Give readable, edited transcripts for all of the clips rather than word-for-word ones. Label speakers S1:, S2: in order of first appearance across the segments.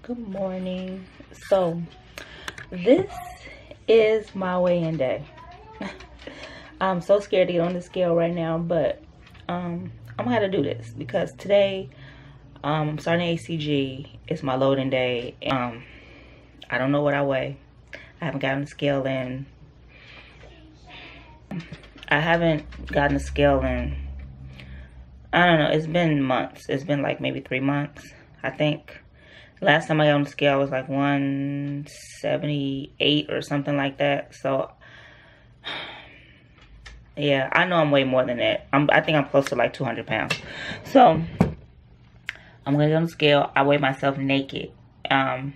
S1: Good morning. So this is my weigh-in day. I'm so scared to get on the scale right now, but I'm gonna have to do this because today I'm starting ACG. It's my loading day. I don't know what I weigh. I haven't gotten the scale in. I don't know, it's been months. It's been like maybe 3 months, I think. Last time I got on the scale was like 178 or something like that. So yeah, I know I'm way more than that. I think I'm close to like 200 pounds. So I'm gonna get on the scale. I weigh myself naked. If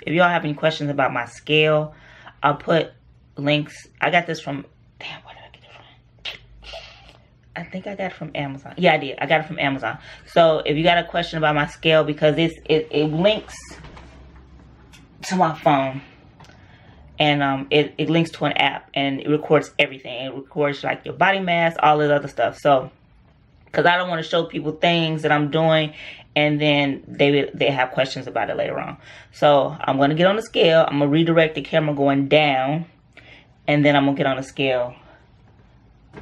S1: y'all have any questions about my scale, I'll put links. I got this from, damn, where did I get it from? I think I got it from Amazon. Yeah, I did. I got it from Amazon. So if you got a question about my scale, because it links to my phone, and it links to an app, and it records everything. It records like your body mass, all this other stuff. So because I don't want to show people things that I'm doing and then they have questions about it later on. So I'm going to get on the scale. I'm going to redirect the camera going down, and then I'm going to get on the scale.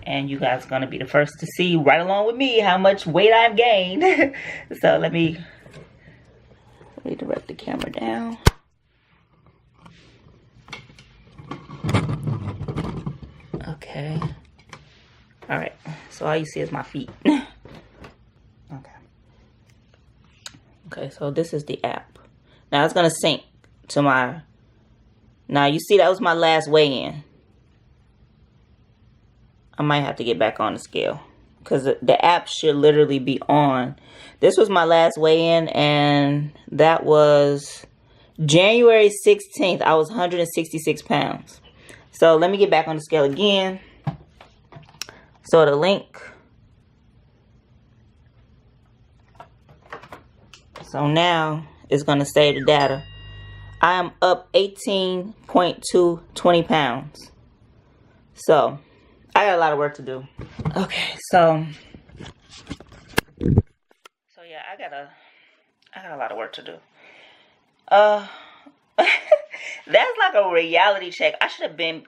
S1: And you guys are going to be the first to see right along with me how much weight I've gained. So let me redirect the camera down. Okay. All right. So all you see is my feet. Okay. Okay, so this is the app. Now it's going to sync to my... Now you see that was my last weigh-in. I might have to get back on the scale because the app should literally be on. This was my last weigh-in, and that was January 16th. I was 166 pounds. So let me get back on the scale again. So the link. So now it's going to say the data. I am up 18.20 pounds. So I got a lot of work to do. Okay, so yeah, I got a lot of work to do. That's like a reality check. I should have been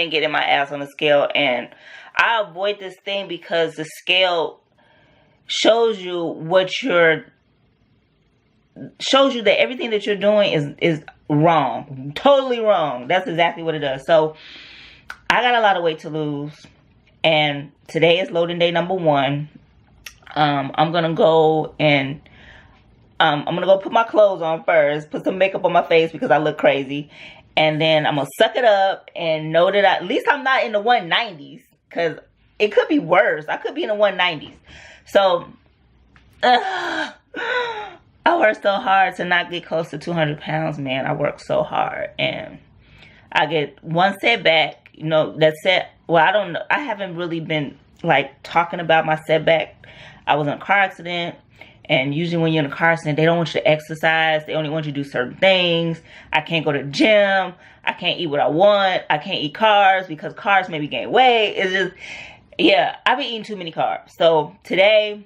S1: getting my ass on the scale, and I avoid this thing because the scale shows you that everything that you're doing is wrong. Totally wrong. That's exactly what it does. So I got a lot of weight to lose, and today is loading day number 1. I'm gonna go and I'm gonna go put my clothes on first, put some makeup on my face because I look crazy, and then I'm gonna suck it up and know that at least I'm not in the 190s, because it could be worse. I could be in the 190s. So I work so hard to not get close to 200 pounds, man. I work so hard, and I get one setback. You know, that set, well, I don't know. I haven't really been like talking about my setback. I was in a car accident, and usually when you're in a car accident, they don't want you to exercise. They only want you to do certain things. I can't go to the gym. I can't eat what I want. I can't eat carbs because carbs make me gain weight. It's just, yeah, I've been eating too many carbs. So today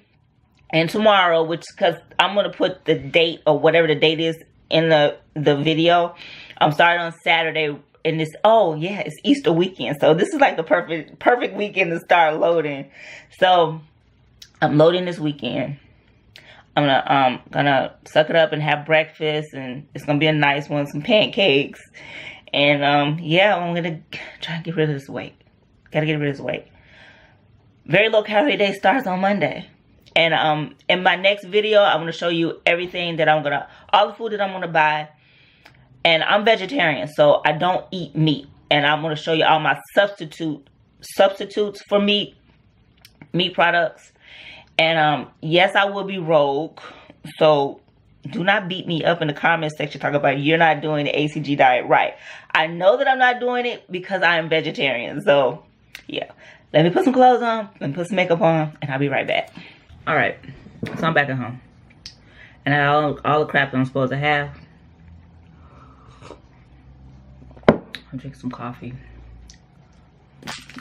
S1: and tomorrow, which, because I'm going to put the date or whatever the date is in the video. I'm starting on Saturday. And this, oh yeah, it's Easter weekend, so this is like the perfect weekend to start loading. So I'm loading this weekend. I'm gonna suck it up and have breakfast, and it's gonna be a nice one, some pancakes, and yeah, I'm gonna try to get rid of this weight. Gotta get rid of this weight. Very low calorie day starts on Monday, and in my next video, I'm gonna show you everything that all the food that I'm gonna buy. And I'm vegetarian, so I don't eat meat. And I'm going to show you all my substitutes for meat products. And yes, I will be rogue. So do not beat me up in the comment section talking about you're not doing the ACG diet right. I know that I'm not doing it because I am vegetarian. So yeah, let me put some clothes on, let me put some makeup on, and I'll be right back. All right, so I'm back at home. And I all the crap that I'm supposed to have. I'll drink some coffee,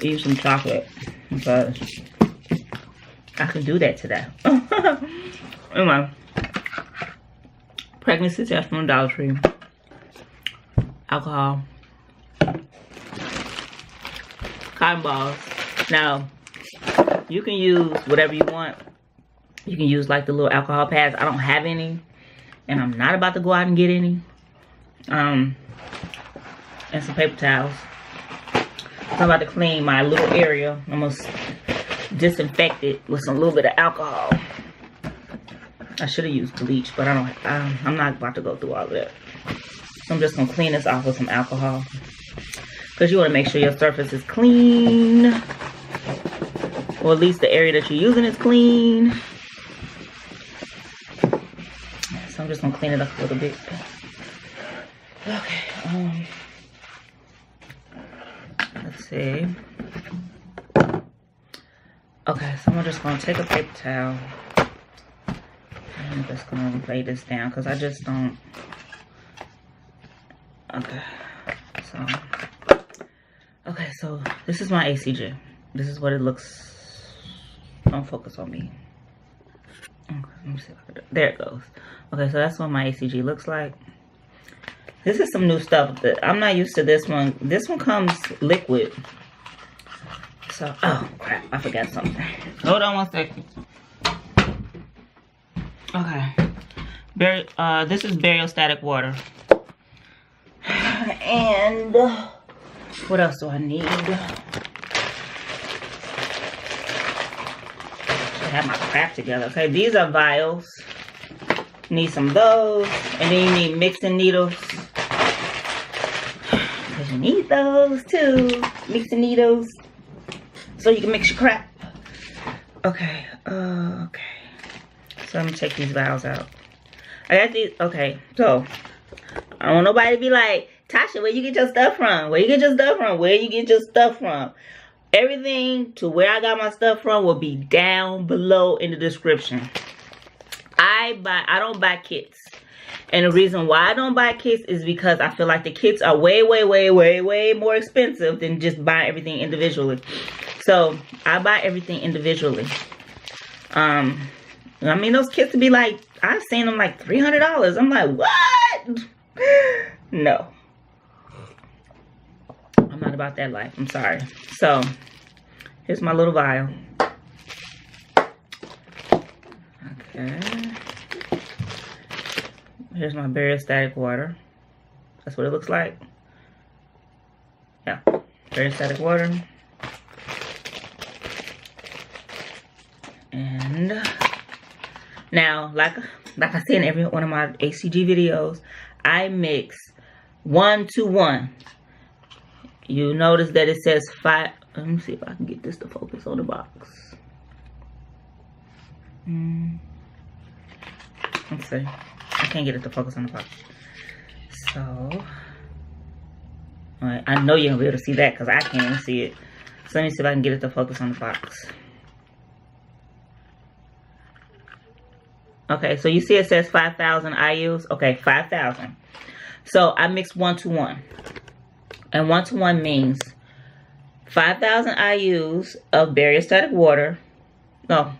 S1: eat some chocolate, because I can do that today. Anyway, pregnancy test from Dollar Tree. Alcohol. Cotton balls. Now, you can use whatever you want. You can use like the little alcohol pads. I don't have any, and I'm not about to go out and get any. And some paper towels. So I'm about to clean my little area. I'm gonna disinfect it with some little bit of alcohol. I should have used bleach, but I'm not about to go through all of that. So I'm just gonna clean this off with some alcohol, because you want to make sure your surface is clean, or at least the area that you're using is clean. So I'm just gonna clean it up a little bit. Okay. Let's see. Okay, so I'm just gonna take a paper towel. I'm just gonna lay this down because I just don't. Okay, so this is my ACG. This is what it looks. Don't focus on me. Okay, let me see if I can do it. There it goes. Okay, so that's what my ACG looks like. This is some new stuff that I'm not used to. This one. This one comes liquid. So, oh crap, I forgot something. Hold on one second. Okay. This is Bacteriostatic water. And what else do I need? I have my crap together. Okay, these are vials. Need some of those. And then you need mixing needles. Because you need those too. Mixing needles. So you can mix your crap. Okay. Okay. So I'm gonna take these vials out. I got these. Okay. So I don't want nobody to be like, Tasha, where you get your stuff from? Where you get your stuff from? Where you get your stuff from? Everything to where I got my stuff from will be down below in the description. I don't buy kits. And the reason why I don't buy kits is because I feel like the kits are way more expensive than just buying everything individually. So I buy everything individually. I mean, those kits would be like, I've seen them like $300. I'm like, what? No. I'm not about that life. I'm sorry. So here's my little vial. Okay. Here's my Bacteriostatic water. That's what it looks like. Yeah. Bacteriostatic water. And now, like I said in every one of my ACG videos, I mix 1 to 1. You notice that it says 5. Let me see if I can get this to focus on the box. Let's see. I can't get it to focus on the box. So, alright, I know you're gonna be able to see that because I can't even see it. So let me see if I can get it to focus on the box. Okay, so you see it says 5,000 IUs. Okay, 5,000. So I mix 1 to 1. And 1 to 1 means 5,000 IUs of Bacteriostatic water. No,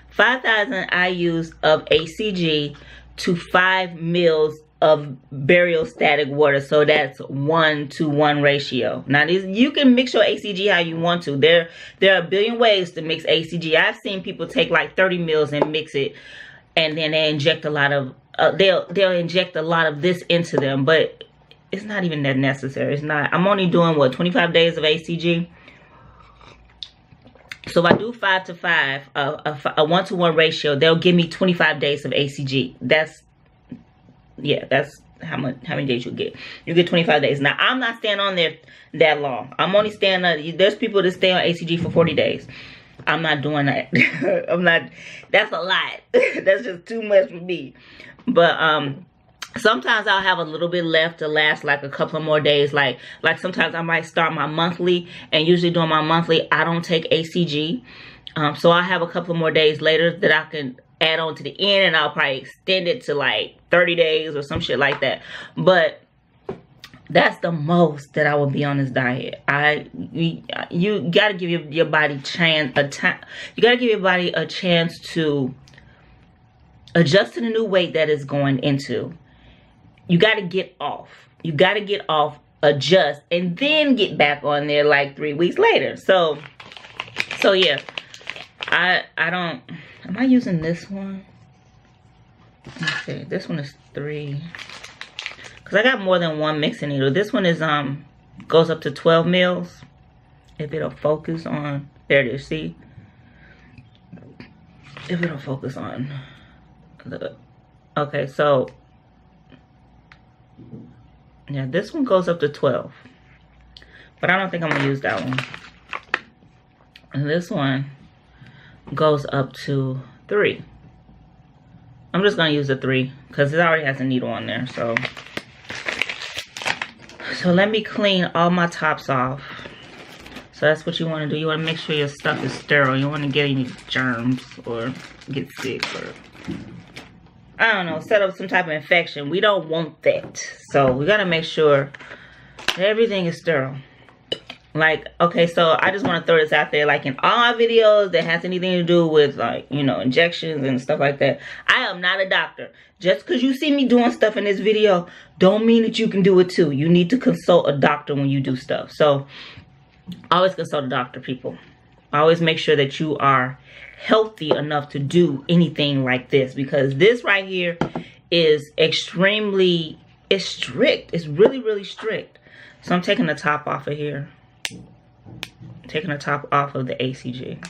S1: 5,000 IUs of ACG to 5 mils of Bacteriostatic water. So that's 1 to 1 ratio. Now you can mix your ACG how you want to. There are a billion ways to mix ACG. I've seen people take like 30 mils and mix it, and then they inject a lot of they'll inject a lot of this into them, but it's not even that necessary. It's not. I'm only doing what, 25 days of ACG. So if I do 5 to 5, a 1 to 1 ratio, they'll give me 25 days of ACG. That's how many days you get. You get 25 days. Now I'm not staying on there that long. I'm only staying on. There's people that stay on ACG for 40 days. I'm not doing that. I'm not. That's a lot. That's just too much for me. But sometimes I'll have a little bit left to last like a couple of more days. Like sometimes I might start my monthly, and usually during my monthly I don't take ACG. So I'll have a couple of more days later that I can add on to the end, and I'll probably extend it to like 30 days or some shit like that. But that's the most that I will be on this diet. You gotta give your body you gotta give your body a chance to adjust to the new weight that it's going into. you got to get off. You got to get off, adjust, and then get back on there like 3 weeks later. So yeah, I don't, am I using this one? Let me see, this one is 3. Cause I got more than one mixing needle. This one is goes up to 12 mils. If it'll focus on, there it is, see? If it'll focus on the, okay, so yeah, this one goes up to 12. But I don't think I'm gonna use that one. And this one goes up to 3. I'm just gonna use the 3 because it already has a needle on there. So let me clean all my tops off. So that's what you want to do. You want to make sure your stuff is sterile. You don't want to get any germs or get sick or, I don't know, set up some type of infection. We don't want that. So we got to make sure that everything is sterile. Like, okay, so I just want to throw this out there. Like in all my videos that has anything to do with, like, you know, injections and stuff like that, I am not a doctor. Just because you see me doing stuff in this video don't mean that you can do it too. You need to consult a doctor when you do stuff. So always consult a doctor, people. Always make sure that you are healthy enough to do anything like this, because this right here is extremely, it's strict. It's really, really strict. So I'm taking the top off of here. Taking the top off of the ACG.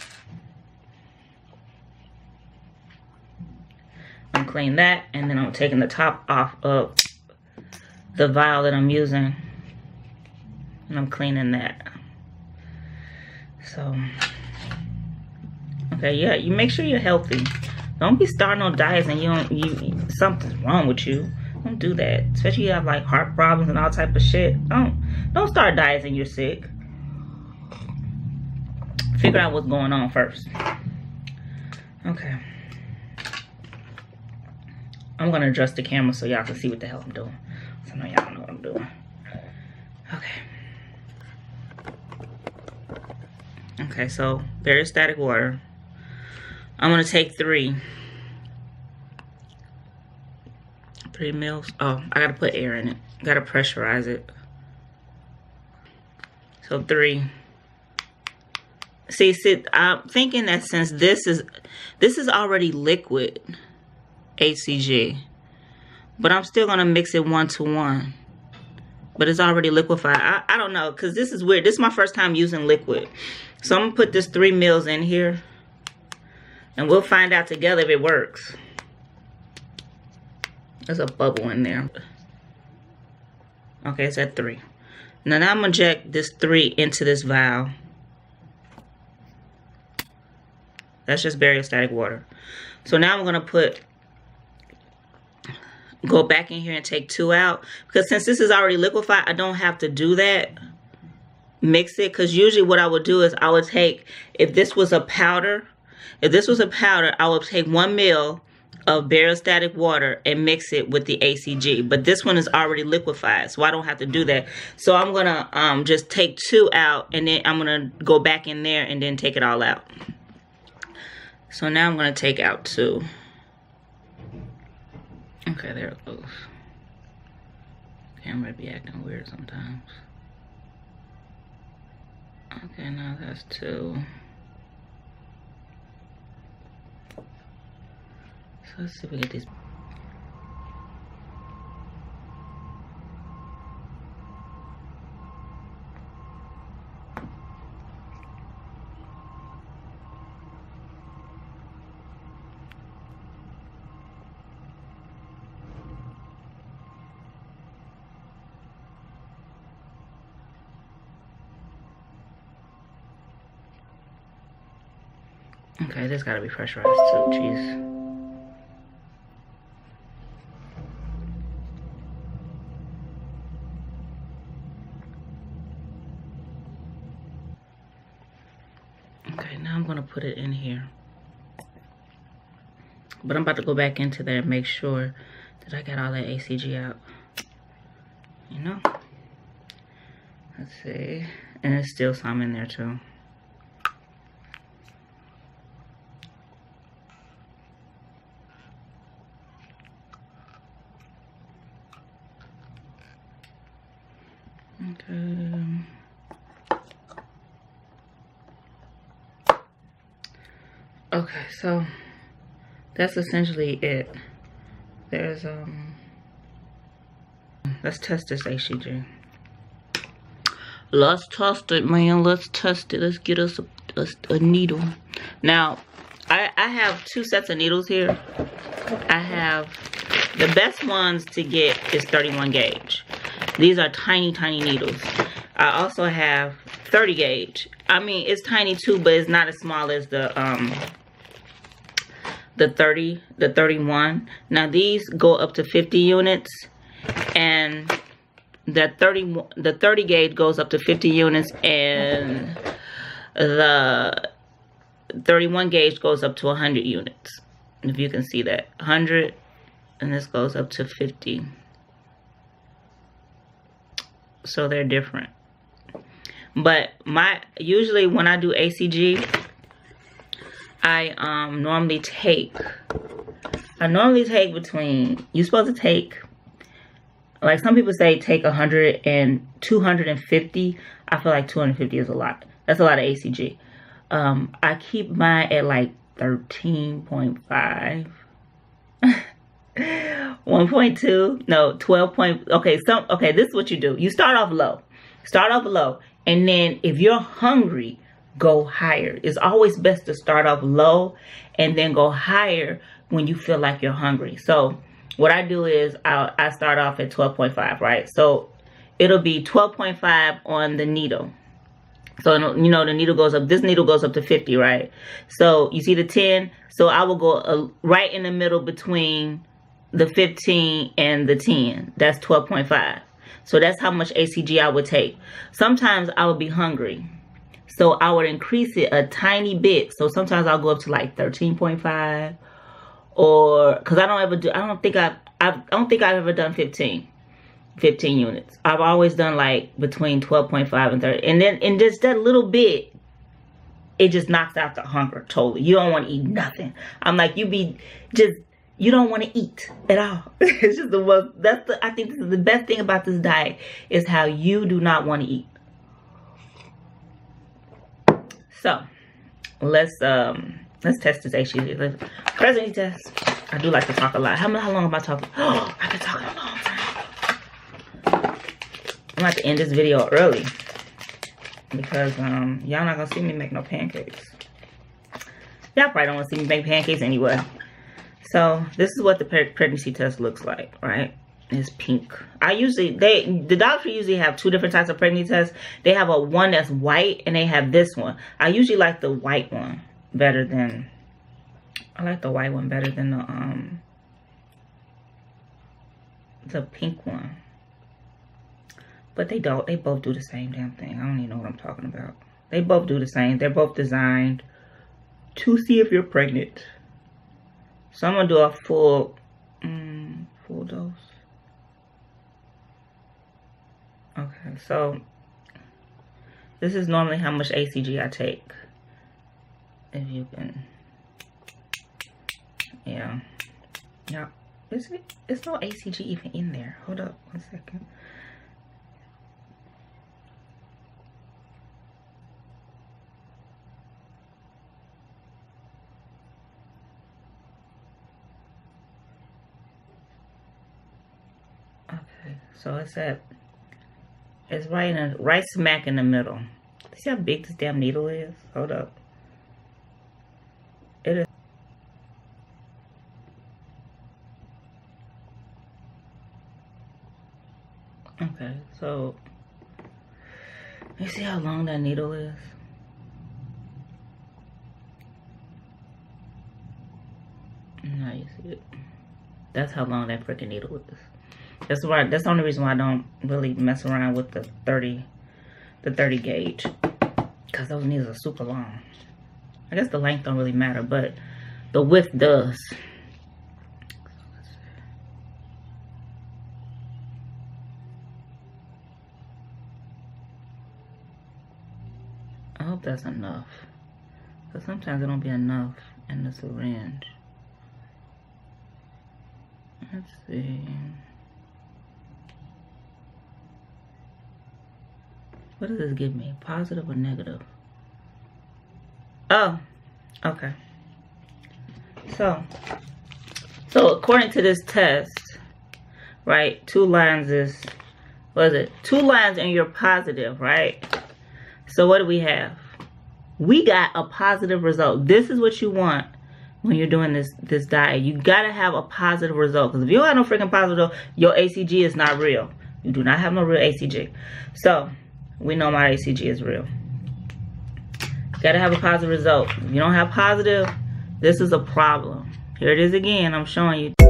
S1: I'm cleaning that, and then I'm taking the top off of the vial that I'm using, and I'm cleaning that. So, okay, yeah, you make sure you're healthy. Don't be starting on diets and something's wrong with you. Don't do that. Especially if you have like heart problems and all type of shit. Don't start diets and you're sick. Figure out what's going on first. Okay. I'm gonna adjust the camera so y'all can see what the hell I'm doing. So now y'all know what I'm doing. Okay. Okay, so Bacteriostatic water. I'm gonna take 3 mils. Oh, I gotta put air in it. Gotta pressurize it. So 3. See, I'm thinking that since this is already liquid HCG, but I'm still gonna mix it 1 to 1. But it's already liquefied. I don't know, because this is weird. This is my first time using liquid. So I'm gonna put this 3 mils in here, and we'll find out together if it works. There's a bubble in there. Okay, it's at 3. Now I'm gonna inject this 3 into this vial. That's just Bacteriostatic water. So now I'm gonna go back in here and take 2 out, because since this is already liquefied, I don't have to do that. Mix it, because usually what I would do is I would take, if this was a powder, I would take 1 mil of Bacteriostatic water and mix it with the ACG. But this one is already liquefied, so I don't have to do that. So I'm gonna just take 2 out, and then I'm gonna go back in there and then take it all out. So now I'm gonna take out 2. Okay, there it goes. Camera be acting weird sometimes. Okay, now that's 2. So let's see if we get these. Okay, this gotta be pressurized too, jeez. Okay, now I'm gonna put it in here. But I'm about to go back into there and make sure that I got all that ACG out. You know? Let's see. And there's still some in there too. Okay. Okay, so that's essentially it. There's let's test this HCG. Let's test it, man. Let's test it. Let's get us a needle. Now, I have 2 sets of needles here. I have the best ones to get is 31 gauge. These are tiny, tiny needles. I also have 30 gauge. I mean, it's tiny too, but it's not as small as the 31. Now these go up to 50 units, and the 30 gauge goes up to 50 units, and the 31 gauge goes up to 100 units. If you can see that, 100, and this goes up to 50. So they're different. But usually when I do ACG, I normally take between, you're supposed to take, like some people say take 100 and 250. I feel like 250 is a lot. That's a lot of ACG. I keep mine at like 13.5. 1.2, no, 12 point, okay, this is what you do. You start off low, and then if you're hungry, go higher. It's always best to start off low and then go higher when you feel like you're hungry. So what I do is I start off at 12.5, right? So it'll be 12.5 on the needle. So, you know, the needle goes up, this needle goes up to 50, right? So you see the 10, so I will go right in the middle between the 15 and the 10. That's 12.5. So that's how much ACG I would take. Sometimes I would be hungry, so I would increase it a tiny bit. So sometimes I'll go up to like 13.5, or because I don't think I've ever done 15 units. I've always done like between 12.5 and 30, and then in just that little bit, it just knocks out the hunger totally. You don't want to eat nothing. I'm like, you don't want to eat at all. It's just the most, I think this is the best thing about this diet, is how you do not want to eat. So let's test this HCG. Pregnancy test. I do like to talk a lot. How long am I talking? Oh, I've been talking a long time. I'm about to end this video early because y'all not gonna see me make no pancakes. Y'all probably don't want to see me make pancakes anyway. So this is what the pregnancy test looks like, right? It's pink. The doctor usually have 2 different types of pregnancy tests. They have one that's white, and they have this one. I usually like the white one better than, the pink one. But they both do the same damn thing. I don't even know what I'm talking about. They both do the same. They're both designed to see if you're pregnant. So I'm gonna do a full dose. Okay, so this is normally how much ACG I take. If you can, yeah. It's no ACG even in there. Hold up 1 second. Okay, so it's right smack in the middle. See how big this damn needle is? Hold up. It is. Okay, so you see how long that needle is? Now you see it. That's how long that freaking needle is. That's the only reason why I don't really mess around with the 30 gauge, because those needles are super long. I guess the length don't really matter, but the width does. I hope that's enough, because sometimes it don't be enough in the syringe. Let's see. What does this give me? Positive or negative? Oh, okay. So according to this test, right, 2 lines is, what is it? 2 lines and you're positive, right? So what do we have? We got a positive result. This is what you want when you're doing this diet. You gotta have a positive result. Because if you don't have no freaking positive, your ACG is not real. You do not have no real ACG. So we know my ACG is real. Gotta have a positive result. If you don't have positive, this is a problem. Here it is again. I'm showing you.